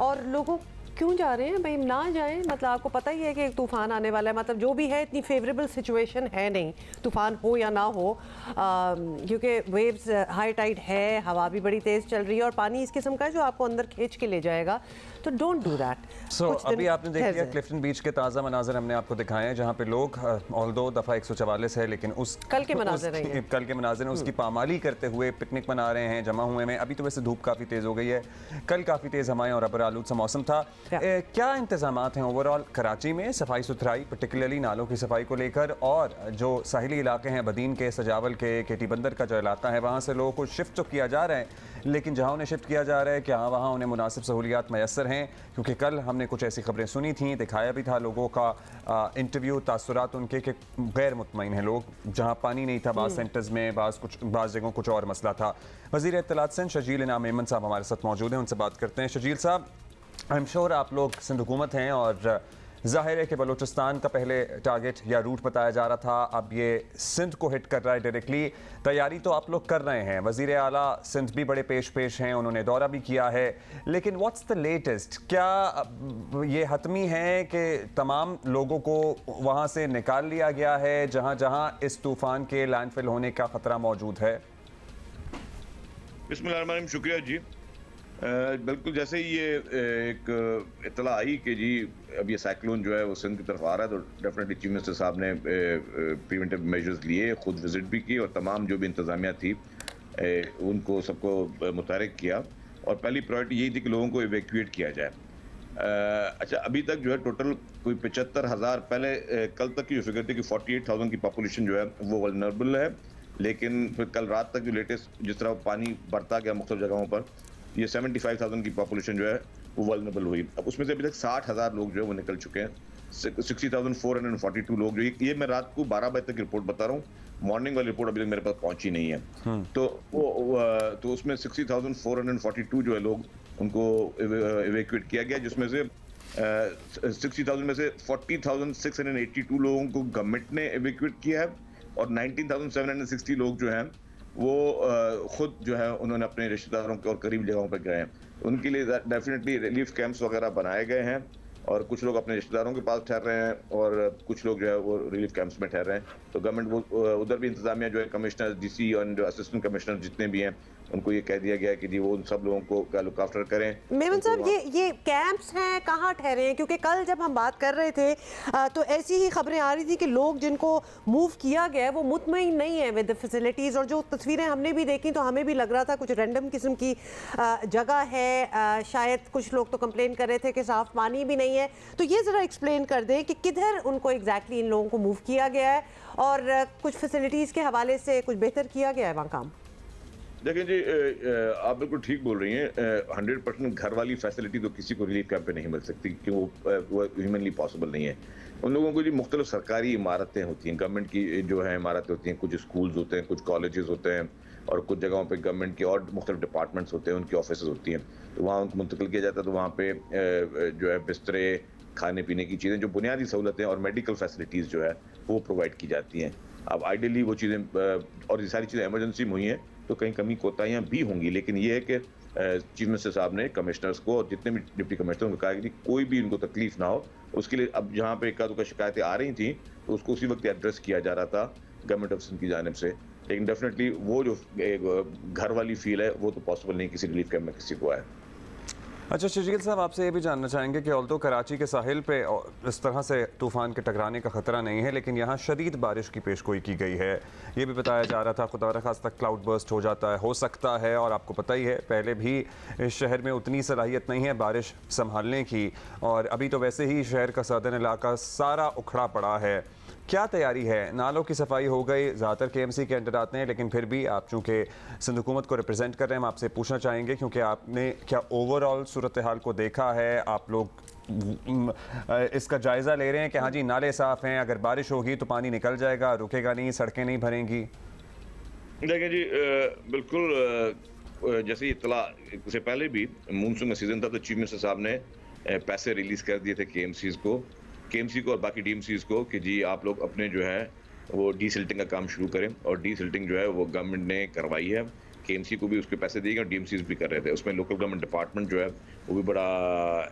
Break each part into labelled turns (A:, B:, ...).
A: और लोगों क्यों जा रहे हैं भाई? ना जाएं, मतलब आपको पता ही है कि एक तूफ़ान आने वाला है, मतलब जो भी है इतनी फेवरेबल सिचुएशन है नहीं, तूफ़ान हो या ना हो, क्योंकि वेव्स हाई टाइड है, हवा भी बड़ी तेज़ चल रही है और पानी इस किस्म का है जो आपको अंदर खींच के ले जाएगा, तो डोंट डू दैट।
B: सो अभी आपने देख लिया क्लिफ्टन बीच के ताज़ा मनाजर हमने आपको दिखाए हैं, जहाँ पे लोग ऑल्दो दफ़ा 144 है लेकिन
A: कल के मनाजर
B: हैं उसकी पामाली करते हुए पिकनिक मना रहे हैं, जमा हुए हैं। अभी तो वैसे धूप काफ़ी तेज़ हो गई है, कल काफ़ी तेज़ हवाएं और अबर आलूद सा मौसम था। क्या इंतजामात हैं ओवरऑल कराची में सफाई सुथराई, पर्टिकुलरली नालों की सफाई को लेकर, और जो साहिली इलाके हैं बदीन के, सजावल के, केटी बंदर का जो इलाका है, वहाँ से लोगों को शिफ्ट तो किया जा रहा है, लेकिन जहाँ उन्हें शिफ्ट किया जा रहा है क्या वहाँ उन्हें मुनासिब सहूलियात मैसर हैं? क्योंकि कल हमने कुछ ऐसी खबरें सुनी थी, दिखाया भी था लोगों का इंटरव्यू, तासुरात उनके कि गैर मुतमईन हैं लोग, जहाँ पानी नहीं था बाज़ सेंटर्स में, बाज़ जगहों कुछ और मसला था। वज़ीर इत्तलात सिंध शजील इनाम मेमन साहब हमारे साथ मौजूद हैं, उनसे बात करते हैं। शजील साहब, आई एम श्योर आप लोग सिंध हुकूमत हैं और ज़ाहिर है कि बलूचिस्तान का पहले टारगेट या रूट बताया जा रहा था, अब ये सिंध को हिट कर रहा है डायरेक्टली। तैयारी तो आप लोग कर रहे हैं, वज़ीर आला सिंध भी बड़े पेश हैं, उन्होंने दौरा भी किया है, लेकिन व्हाट्स द लेटेस्ट? क्या ये हतमी है कि तमाम लोगों को वहाँ से निकाल लिया गया है जहाँ जहाँ इस तूफ़ान के लैंडफिल होने का ख़तरा मौजूद है?
C: बिस्मिल्लाहिर्रहमानिर्रहीम, शुक्रिया जी। बिल्कुल, जैसे ही ये एक इत्तला आई कि जी अब ये साइक्लोन जो है वो सिंध की तरफ आ रहा है, तो डेफिनेटली चीफ मिनिस्टर साहब ने प्रिवेंटिव मेजर्स लिए, खुद विजिट भी की और तमाम जो भी इंतजामिया थी उनको सबको मुतहरिक किया, और पहली प्रायोरिटी यही थी कि लोगों को इवैक्यूएट किया जाए। अच्छा, अभी तक जो है टोटल कोई 75,000, पहले कल तक की जो फिगर थी कि 48,000 की पॉपुलेशन जो है वो वल्नरेबल है, लेकिन फिर कल रात तक जो लेटेस्ट जिस तरह पानी बढ़ता गया मुख्तलिफ जगहों पर, ये 75,000 की पॉपुलेशन जो है वो वल्नरेबल हुई। अब उसमें से अभी तक 60,000 लोग जो है वो निकल चुके हैं, 60,442 लोग जो, ये मैं रात को 12 बजे तक रिपोर्ट बता रहा हूँ, मॉर्निंग वाली रिपोर्ट अभी तक मेरे पास पहुंची नहीं है। तो उसमें 60,442 जो है लोग उनको इवैक्यूएट किया गया, जिसमें से 60,000 में से 40,682 लोगों को गवर्नमेंट ने इवैक्यूएट किया है, और 19,760 लोग जो हैं वो खुद जो है उन्होंने अपने रिश्तेदारों के और करीब जगहों पर गए हैं। उनके लिए डेफिनेटली रिलीफ कैंप्स वगैरह बनाए गए हैं, और कुछ लोग अपने रिश्तेदारों के पास ठहर रहे हैं और कुछ लोग जो है वो रिलीफ कैंप्स में ठहर रहे हैं। तो गवर्नमेंट उधर भी इंतजामिया जो है, कमिश्नर, डीसी और जो असिस्टेंट कमिश्नर जितने भी हैं, उनको ये कह दिया गया है कि जी वो उन सब लोगों को लुक आफ्टर करें।
A: मेमन साहब, ये कैंप्स हैं, कहाँ ठहरे हैं? क्योंकि कल जब हम बात कर रहे थे तो ऐसी ही खबरें आ रही थी कि लोग जिनको मूव किया गया है वो मुतमईन नहीं है विद द फैसिलिटीज़, और जो तस्वीरें हमने भी देखी तो हमें भी लग रहा था कुछ रैंडम किस्म की जगह है, शायद कुछ लोग तो कंप्लेन कर रहे थे कि साफ पानी भी नहीं है। तो ये ज़रा एक्सप्लेन कर दें कि किधर उनको एग्जैक्टली इन लोगों को मूव किया गया है, और कुछ फैसिलिटीज़ के हवाले से कुछ बेहतर किया गया है वहाँ काम?
C: देखिए जी, आप बिल्कुल ठीक बोल रही हैं। 100% घर वाली फैसिलिटी तो किसी को रिलीफ कैंप पे नहीं मिल सकती, क्योंकि वो ह्यूमनली पॉसिबल नहीं है। उन लोगों को जी मुख्तलिफ सरकारी इमारतें होती हैं, गवर्नमेंट की जो है इमारतें होती हैं, कुछ स्कूल्स होते हैं, कुछ कॉलेजेस होते हैं, और कुछ जगहों पे गवर्नमेंट के और मुख्तलिफ डिपार्टमेंट्स होते हैं, उनकी ऑफिस होती हैं, तो वहाँ उनको मुंतकिल किया जाता है। तो वहाँ पे जो है बिस्तरे, खाने पीने की चीज़ें, जो बुनियादी सहूलतें और मेडिकल फैसिलिटीज़ जो है वो प्रोवाइड की जाती हैं। अब आइडियली वो चीज़ें और ये सारी चीज़ें एमरजेंसी में हुई हैं तो कहीं कमी कोताहियाँ भी होंगी, लेकिन ये है कि चीफ मिनिस्टर साहब ने कमिश्नर्स को और जितने भी डिप्टी कमिश्नर उनको कहा कि कोई भी इनको तकलीफ ना हो, उसके लिए अब जहाँ पे एकाध शिकायतें आ रही थी तो उसको उसी वक्त एड्रेस किया जा रहा था गवर्नमेंट ऑफ सिंध की जानिब से। लेकिन डेफिनेटली वो जो घर वाली फील है वो तो पॉसिबल नहीं किसी रिलीफ कैंप में किसी को आए।
B: अच्छा शजील साहब, आपसे ये भी जानना चाहेंगे कि ऑल्दो कराची के साहिल पे इस तरह से तूफ़ान के टकराने का ख़तरा नहीं है, लेकिन यहाँ शदीद बारिश की पेशगोई की गई है। ये भी बताया जा रहा था खुदा खास तक क्लाउड बर्स्ट हो जाता है, हो सकता है, और आपको पता ही है पहले भी इस शहर में उतनी सलाहियत नहीं है बारिश संभालने की, और अभी तो वैसे ही शहर का सदर्न इलाका सारा उखड़ा पड़ा है। क्या तैयारी है? नालों की सफाई हो गई, ज़्यादातर KMC के अंडर आते हैं, लेकिन फिर भी आप चूँकि सिंध हुकूमत को रिप्रेजेंट कर रहे हैं, हम आपसे पूछना चाहेंगे क्योंकि आपने क्या ओवरऑल सूरत हाल को देखा है, आप लोग इसका जायज़ा ले रहे हैं कि हाँ जी नाले साफ़ हैं, अगर बारिश होगी तो पानी निकल जाएगा, रुकेगा नहीं, सड़कें नहीं भरेंगी?
C: देखिए जी, बिल्कुल जैसे इत्तला से पहले भी मानसून का सीज़न था तो चीफ मिनिस्टर साहब ने पैसे रिलीज़ कर दिए थे KMC को और बाकी DMCs को कि जी आप लोग अपने जो है वो डीसिल्टिंग का काम शुरू करें, और डीसिल्टिंग जो है वो गवर्नमेंट ने करवाई है। KMC को भी उसके पैसे दिए गए और DMCs भी कर रहे थे। उसमें लोकल गवर्नमेंट डिपार्टमेंट जो है वो भी बड़ा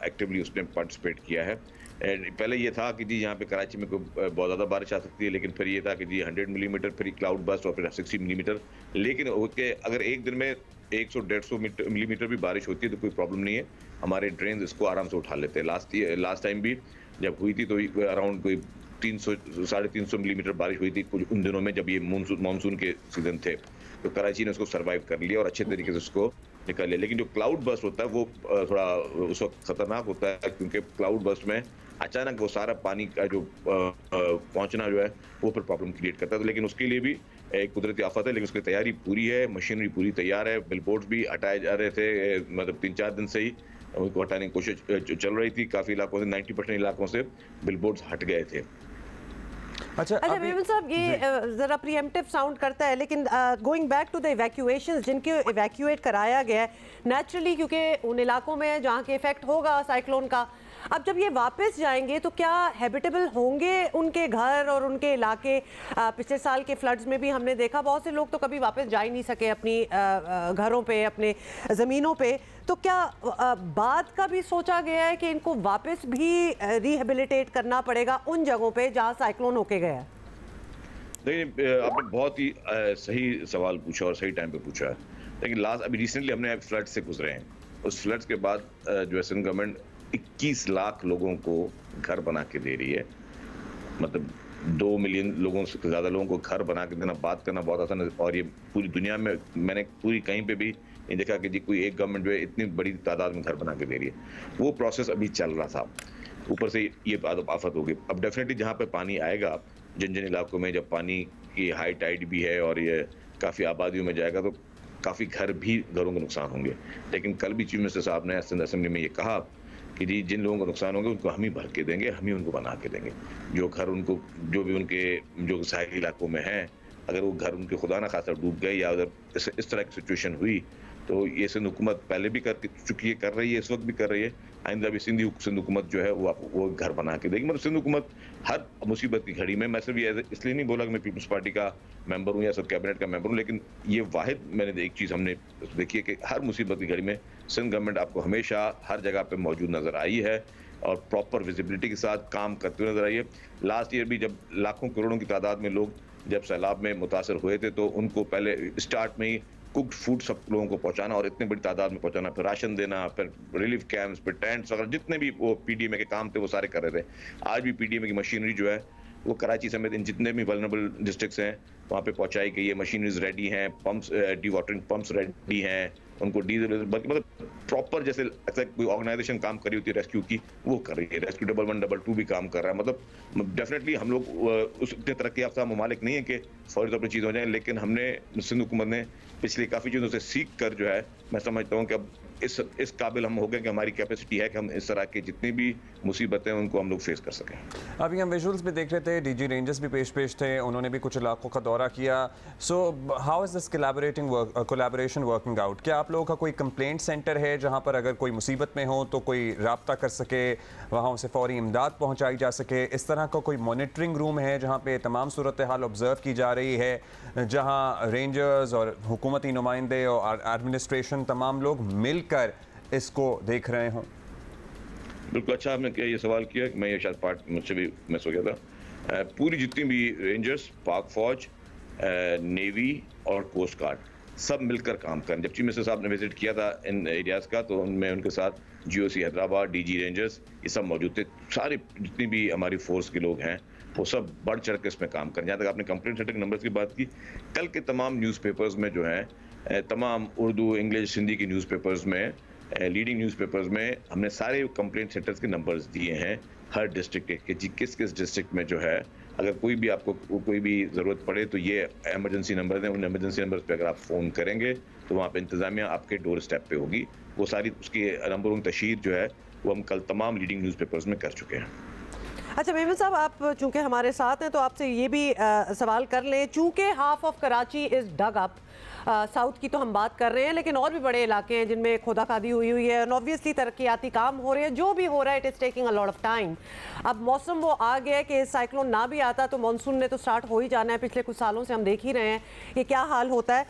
C: एक्टिवली उसने पार्टिसिपेट किया है। पहले ये था कि जी यहाँ पे कराची में बहुत ज़्यादा बारिश आ सकती है, लेकिन फिर ये था कि जी 100 मिलीमीटर, फिर क्लाउड बस्ट और फिर 60 मिलीमीटर। लेकिन अगर एक दिन में 100-150 मिलीमीटर भी बारिश होती है तो कोई प्रॉब्लम नहीं है, हमारे ड्रेन इसको आराम से उठा लेते हैं। लास्ट टाइम भी जब हुई थी तो अराउंड कोई 300-350 मिलीमीटर बारिश हुई थी कुछ उन दिनों में जब ये मानसून के सीजन थे, तो कराची ने उसको सर्वाइव कर लिया और अच्छे तरीके से उसको निकाल लिया। लेकिन जो क्लाउड बस्ट होता है वो थोड़ा उस वक्त खतरनाक होता है, क्योंकि क्लाउड बस्ट में अचानक वो सारा पानी का जो पहुंचना जो है वो फिर प्रॉब्लम क्रिएट करता है। लेकिन उसके लिए भी एक कुदरती आफत है, लेकिन उसकी तैयारी पूरी है, मशीनरी पूरी तैयार है। बिलबोर्ड्स भी हटाए जा रहे थे, मतलब 3-4 दिन से ही उनको हटाने की कोशिश चल रही थी। काफी इलाकों से 90% इलाकों से बिलबोर्ड्स हट गए थे।
A: अच्छा मेमन साहब, ये जरा प्रीएम्प्टिव साउंड करता है, लेकिन गोइंग बैक टू द इवैक्यूएशंस जिनके इवैक्यूएट कराया गया है नेचुरली, क्योंकि उन इलाकों में जहाँ के इफेक्ट होगा साइक्लोन का, अब जब ये वापस जाएंगे तो क्या हैबिटेबल होंगे उनके घर और उनके इलाके? पिछले साल के फ्लड्स में भी हमने देखा बहुत से लोग तो कभी वापस जा ही नहीं सके अपनी घरों पे, अपने ज़मीनों पे। तो क्या बाद का भी सोचा गया है कि इनको वापस भी रिहेबिलिटेट करना पड़ेगा उन जगहों पे जहाँ साइक्लोन होके गया है?
C: नहीं, आपने बहुत ही सही सवाल पूछा और सही टाइम पे पूछा है। लेकिन अभी रिसेंटली हमने फ्लड से गुजरे हैं, उस फ्लड्स के बाद जो है सिंध गवर्नमेंट 21 लाख लोगों को घर बना के दे रही है। मतलब 2 मिलियन लोगों से ज़्यादा लोगों को घर बना के देना, बात करना बहुत आसान है। और ये पूरी दुनिया में मैंने पूरी कहीं पे भी नहीं देखा कि जी कोई एक गवर्नमेंट जो है इतनी बड़ी तादाद में घर बना के दे रही है। वो प्रोसेस अभी चल रहा था, ऊपर से ये आफत होगी। अब डेफिनेटली जहाँ पे पानी आएगा, जिन जिन इलाकों में जब पानी की हाई टाइड भी है और ये काफ़ी आबादियों में जाएगा, तो काफ़ी घरों के नुकसान होंगे। लेकिन कल भी चीफ मिनिस्टर साहब ने असेंबली में ये कहा कि जी जिन लोगों को नुकसान होंगे उनको हम ही भर के देंगे, हम ही उनको बना के देंगे। जो घर उनको जो भी उनके जो साहिली इलाकों में हैं, अगर वो घर उनके खुदा ना खासा डूब गए या अगर इस तरह की सिचुएशन हुई, तो ये सिंध हुकूमत पहले भी कर चुकी है, कर रही है, इस वक्त भी कर रही है, आइंदा भी सिंध हुकूमत जो है वो घर बना के देगी। मतलब सिंध हुकूमत हर मुसीबत की घड़ी में, मैं सिर्फ ये इसलिए नहीं बोला कि मैं पीपल्स पार्टी का मेंबर हूँ या सब कैबिनेट का मेंबर हूँ, लेकिन ये वाहिद मैंने एक चीज़ हमने देखी है कि हर मुसीबत की घड़ी में सिंध गवर्नमेंट आपको हमेशा हर जगह पे मौजूद नजर आई है और प्रॉपर विजिबिलिटी के साथ काम करते हुए नजर आई है। लास्ट ईयर भी जब लाखों करोड़ों की तादाद में लोग जब सैलाब में मुतासर हुए थे, तो उनको पहले स्टार्ट में ही कुक्ड फूड सब लोगों को पहुंचाना और इतनी बड़ी तादाद में पहुंचाना, फिर राशन देना, फिर रिलीफ कैंप्स, फिर टेंट्स वगैरह जितने भी वो पीडीएमए के काम थे वो सारे कर रहे थे। आज भी पीडीएमए की मशीनरी जो है वो कराची समेत इन जितने भी वल्नरेबल डिस्ट्रिक्ट्स हैं वहाँ पे पहुंचाई गई है। मशीनरीज रेडी हैं, पंप्स डीवाटरिंग पंप्स रेडी हैं, उनको डीजल मतलब प्रॉपर जैसे कोई ऑर्गेनाइजेशन काम कर रही होती है रेस्क्यू की, वो कर रही है। रेस्क्यू 112 भी काम कर रहा है। मतलब डेफिनेटली हम लोग उस इतने तरक्की याफ्ता ममालिक नहीं है कि फौरी तौर पर चीज़ हो जाए, लेकिन हमने सिंध हुकूमत ने पिछली काफ़ी चीज़ों से सीख कर जो है, मैं समझता हूँ कि अब इस काबिल हम हो गए कि हमारी कैपेसिटी है कि हम इस तरह की जितनी भी मुसीबतें उनको हम लोग फेस कर सकें।
B: अभी हम विजुअल्स भी देख रहे थे, डीजी रेंजर्स भी पेश थे, उन्होंने भी कुछ इलाकों का दौरा किया। So how is this collaboration working out? क्या आप लोगों का कोई कंप्लेंट सेंटर है जहां पर अगर कोई मुसीबत में हो तो कोई रब्ता कर सके, वहाँ उसे फौरी इमदाद पहुँचाई जा सके? इस तरह का कोई मॉनिटरिंग रूम है जहाँ पर तमाम सूरत हाल ऑब्जर्व की जा रही है, जहाँ रेंजर्स और हुकूमती नुमाइंदे और एडमिनिस्ट्रेशन तमाम लोग मिलकर इसको देख रहे हों?
C: बिल्कुल, अच्छा आपने क्या ये सवाल किया कि मैं ये शायद पार्ट मुझसे भी मिस हो गया था। पूरी जितनी भी रेंजर्स, पाक फौज, नेवी और कोस्ट गार्ड सब मिलकर काम करें। जब चीफ मिनिस्टर साहब ने विजिट किया था इन एरियाज़ का, तो उनमें उनके साथ जीओसी हैदराबाद, डीजी रेंजर्स, ये सब मौजूद थे। सारे जितनी भी हमारी फोर्स के लोग हैं वो सब बढ़ चढ़ के इसमें काम करें। जहाँ तक आपने कंप्लेंट सेंटर के नंबर्स की बात की, कल के तमाम न्यूज़पेपर्स में जो है, तमाम उर्दू, इंग्लिश, हिंदी की न्यूज़पेपर्स में, लीडिंग न्यूज़पेपर्स में हमने सारे कंप्लेंट सेंटर्स के नंबर्स दिए हैं हर डिस्ट्रिक्ट के, कि जी किस किस डिस्ट्रिक्ट में जो है अगर कोई भी आपको कोई भी ज़रूरत पड़े तो ये इमरजेंसी नंबर हैं। उन इमरजेंसी नंबर्स पे अगर आप फ़ोन करेंगे तो वहाँ पे इंतज़ामिया आपके डोर स्टेप पे होगी। वो सारी उसकी नंबरों की तशहीर जो है वो हम कल तमाम लीडिंग न्यूज़पेपर्स में कर चुके हैं।
A: अच्छा मेमन साहब, आप चूंकि हमारे साथ हैं तो आपसे ये भी सवाल कर लें, चूंकि half of Karachi is dug up, south की तो हम बात कर रहे हैं, लेकिन और भी बड़े इलाके हैं जिनमें खोदाखादी हुई हुई है, ऑब्वियसली तरक्याती काम हो रहे हैं। जो भी हो रहा है it is taking a lot of time. अब मौसम वो आ गया है कि साइक्लोन ना भी आता तो मानसून ने तो स्टार्ट हो ही जाना है। पिछले कुछ सालों से हम देख ही रहे हैं कि क्या हाल होता है।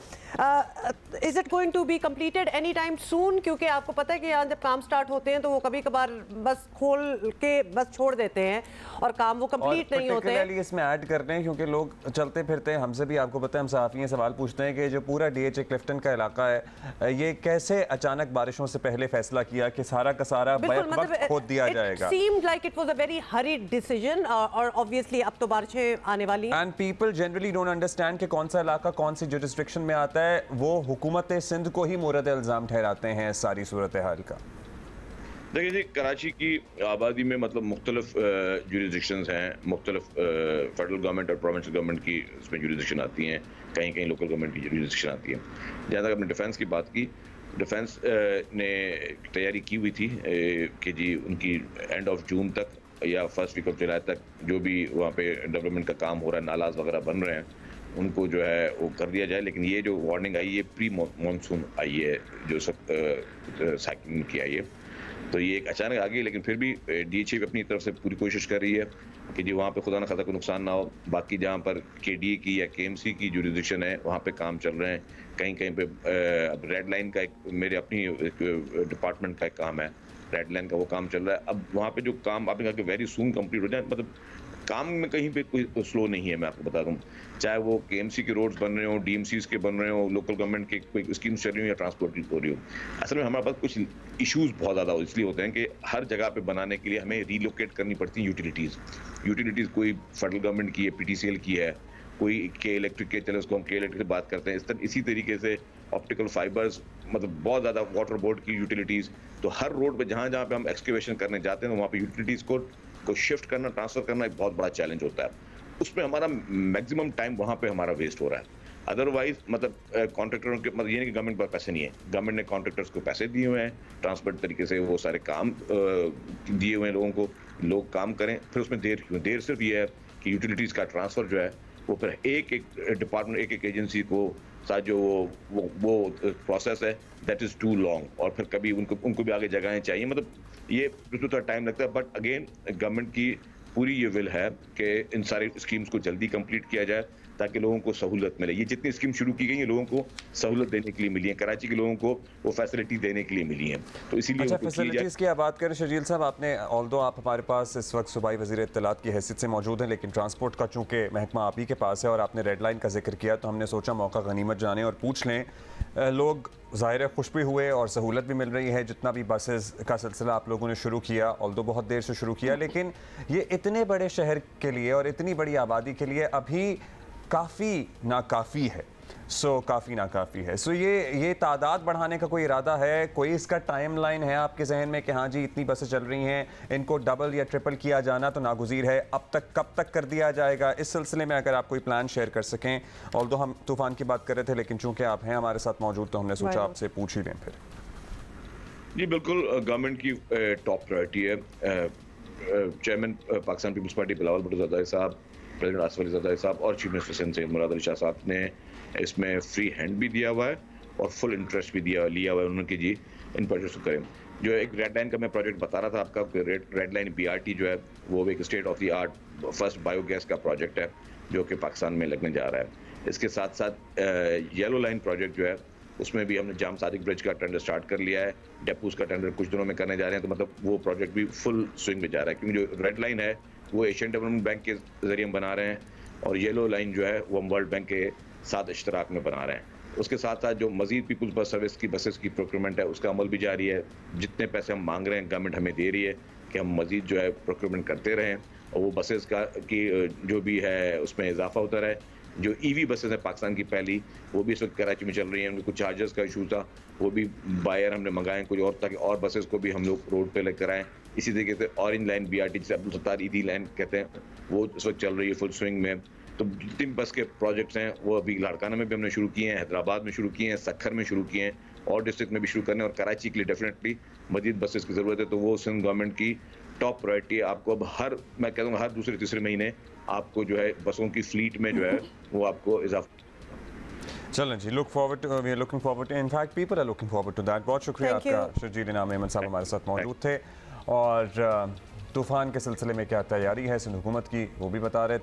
A: Is it going to be completed any time soon? क्योंकि आपको पता है कि यहाँ जब काम स्टार्ट होते हैं तो वो कभी कभार बस खोल के बस छोड़ देते हैं और काम वो कंप्लीट नहीं होते हैं।
B: इसमें ऐड कर रहे हैं क्योंकि लोग चलते फिरते हैं, हमसे भी आपको पता है, हम सहाफ़ी हैं, सवाल पूछते हैं कि जो पूरा डीएचए क्लिफ्टन का इलाका है, ये कैसे अचानक बारिशों से पहले फैसला किया कि सारा का सारा वक्त खोद दिया जाएगा?
A: Seemed like it was a very hurried decision और obviously अब तो बारिशें आने वाली हैं।
B: And people generally don't understand कि कौन सा इलाका कौन सी जुरिस्डिक्शन में आता है। वो हुकूमत सिंध को ही मोरद इल्ज़ाम ठहराते हैं इस सारी सूरत हाल का।
C: देखिए जी, कराची की आबादी में मतलब मुख्तलिफ जुरिस्डिक्शंस हैं, मुख्तलिफ फेडरल गवर्नमेंट और प्रोविंशियल गवर्नमेंट की इसमें जुरिस्डिक्शन आती हैं, कहीं कहीं लोकल गवर्नमेंट की जुरिस्डिक्शन आती है। जहाँ तक आपने डिफेंस की बात की, डिफेंस ने तैयारी की हुई थी कि जी उनकी एंड ऑफ जून तक या फर्स्ट वीक ऑफ जुलाई तक जो भी वहाँ पे डेवलपमेंट का काम हो रहा है, नालाज वगैरह बन रहे हैं, उनको जो है वो कर दिया जाए। लेकिन ये जो वार्निंग आई है प्री मानसून आई है, जो सब साइक्लोन की आई है, तो ये एक अचानक आ गई। लेकिन फिर भी डीएचए अपनी तरफ से पूरी कोशिश कर रही है कि जी वहाँ पे खुदा न खासा कोई नुकसान ना हो। बाकी जहाँ पर केडीए की या केएमसी की जुरिस्डिक्शन है वहाँ पे काम चल रहे हैं। कहीं कहीं पे अब रेड लाइन का एक मेरे अपनी डिपार्टमेंट का एक काम है, रेड लाइन का वो काम चल रहा है। अब वहाँ पे जो काम आपने कहा कि वेरी सून कंप्लीट हो जाए, मतलब काम में कहीं पे कोई स्लो नहीं है। मैं आपको बता दूं, चाहे वो केएमसी के रोड्स बन रहे हो, डीएमसीज के बन रहे हो, लोकल गवर्नमेंट के कोई स्कीम्स चल रही हो या ट्रांसपोर्ट की हो रही हो, असल में हमारे पास कुछ इश्यूज बहुत ज़्यादा इसलिए होते हैं कि हर जगह पे बनाने के लिए हमें रीलोकेट करनी पड़ती है यूटिलिटीज़। कोई फेडरल गवर्नमेंट की है, पीटीसीएल की है, कोई के इलेक्ट्रिक के, चले उसको हम के इलेक्ट्रिक से बात करते हैं। इसी तरीके से ऑप्टिकल फाइबर्स, मतलब बहुत ज़्यादा वाटर बोर्ड की यूटिलिटीज़। तो हर रोड पे जहाँ जहाँ पे हम एक्सकेवेशन करने जाते हैं वहाँ पे यूटिलिटीज़ को शिफ्ट करना, ट्रांसफर करना एक बहुत बड़ा चैलेंज होता है। उसमें हमारा मैक्सिमम टाइम वहाँ पे हमारा वेस्ट हो रहा है। अदरवाइज मतलब कॉन्ट्रैक्टरों के मतलब ये नहीं कि गवर्नमेंट पर पैसे नहीं है, गवर्नमेंट ने कॉन्ट्रैक्टर्स को पैसे दिए हुए हैं, ट्रांसपोर्ट तरीके से वो सारे काम दिए हुए हैं लोगों को, लोग काम करें। फिर उसमें देर क्यों? देर सिर्फ ये है कि यूटिलिटीज़ का ट्रांसफ़र जो है वो फिर एक डिपार्टमेंट, एक एजेंसी को साथ जो वो प्रोसेस है दैट इज़ टू लॉन्ग, और फिर कभी उनको भी आगे जगहें चाहिए। मतलब ये थोड़ा टाइम लगता है। बट अगेन गवर्नमेंट की पूरी ये विल है कि इन सारी स्कीम्स को जल्दी कंप्लीट किया जाए ताकि लोगों को सहूलत मिले। ये जितनी स्कीम शुरू की गई है लोगों को सहूलत देने के लिए मिली है, कराची के लोगों को वो फैसिलिटी देने के लिए मिली है, तो इसीलिए
B: अच्छा, फैसिलिटीज़ की आप बात करें शजील साहब, आपने ऑल्दो आप हमारे पास इस वक्त सूबाई वज़ीर इत्तलात की हैसियत से मौजूद हैं, लेकिन ट्रांसपोर्ट का चूँकि महकमा आप ही के पास है और आपने रेड लाइन का जिक्र किया, तो हमने सोचा मौका गनीमत जाने और पूछ लें। लोग ज़ाहिर खुश भी हुए और सहूलत भी मिल रही है। जितना भी बसेस का सिलसिला आप लोगों ने शुरू किया, ऑल्दो बहुत देर से शुरू किया, लेकिन ये इतने बड़े शहर के लिए और इतनी बड़ी आबादी के लिए अभी काफ़ी नाकाफ़ी है। काफ़ी नाकाफ़ी है। ये तादाद बढ़ाने का कोई इरादा है? कोई इसका टाइम लाइन है आपके जहन में कि हाँ जी इतनी बसें चल रही हैं, इनको डबल या ट्रिपल किया जाना तो नागुज़ीर है, अब तक कब तक कर दिया जाएगा? इस सिलसिले में अगर आप कोई प्लान शेयर कर सकें। ऑल्दो हम तूफ़ान की बात कर रहे थे, लेकिन चूँकि आप हैं हमारे साथ मौजूद तो हमने सोचा आपसे पूछ ही लें फिर।
C: जी बिल्कुल, गवर्नमेंट की टॉप प्रायोरिटी है। चेयरमैन पाकिस्तान पीपल्स पार्टी बिलावल भुट्टो ज़रदारी साहब, प्रेसिडेंट आसिफ अली ज़रदारी साहब और चीफ मिनिस्टर सिंध सैयद मुराद अली शाह साहब ने इसमें फ्री हैंड भी दिया हुआ है और फुल इंटरेस्ट भी लिया हुआ है उन्होंने कि जी इन प्रोजेक्ट्स को करें। जो एक रेड लाइन का मैं प्रोजेक्ट बता रहा था आपका, रेड लाइन BRT जो है वो एक state of the art first biogas का प्रोजेक्ट है जो कि पाकिस्तान में लगने जा रहा है। इसके साथ साथ येलो लाइन प्रोजेक्ट जो है उसमें भी हमने जाम सादिक ब्रिज का टेंडर स्टार्ट कर लिया है, डेपोज का टेंडर कुछ दिनों में करने जा रहे हैं। तो मतलब वो प्रोजेक्ट भी फुल स्विंग में जा रहा है, क्योंकि जो रेड लाइन है वो एशियन डेवलपमेंट बैंक के जरिए हम बना रहे हैं और येलो लाइन जो है वो हम वर्ल्ड बैंक के साथ इश्तराक में बना रहे हैं। उसके साथ साथ जो मजीद पीपल्स बस सर्विस की बसेस की प्रोक्योरमेंट है उसका अमल भी जारी है। जितने पैसे हम मांग रहे हैं गवर्नमेंट हमें दे रही है कि हम मजीद जो है प्रोक्योरमेंट करते रहें और वो बसेस का की जो भी है उसमें इजाफा होता रहे। जो EV बसेस हैं पाकिस्तान की पहली, वो भी इस वक्त कराची में चल रही हैं। उनके कुछ चार्जर्स का इशू था, वो भी बायर हमने मंगाए कुछ और, ताकि और बसेस को भी हम लोग रोड पे लेकर आएँ। इसी तरीके से ऑरेंज लाइन BRT जिसे अब्दुल सत्तार ईदी लाइन कहते हैं वो इस वक्त चल रही है फुल स्विंग में। तो जितने बस के प्रोजेक्ट्स हैं वो अभी लाड़काना में भी हमने शुरू किए हैं, हैदराबाद में शुरू किए हैं, सखर में शुरू किए हैं और डिस्ट्रिक्ट में भी शुरू करने, और कराची के लिए डेफिनेटली मजीद बसेस की ज़रूरत है। तो वो सिंध गवर्नमेंट की टॉप प्रायोरिटी है। आपको अब मैं कह दूँगा हर दूसरे तीसरे महीने आपको जो है बसों की फ्लीट में जो है वो आपको इजाफा।
B: चलें जी, look forward, we are looking forward, in fact people are looking forward to that. बहुत शुक्रिया आपका शर्जील इनाम अहमद साहब हमारे साथ मौजूद थे, और तूफान के सिलसिले में क्या तैयारी है सिंध हुकूमत की वो भी बता रहे थे।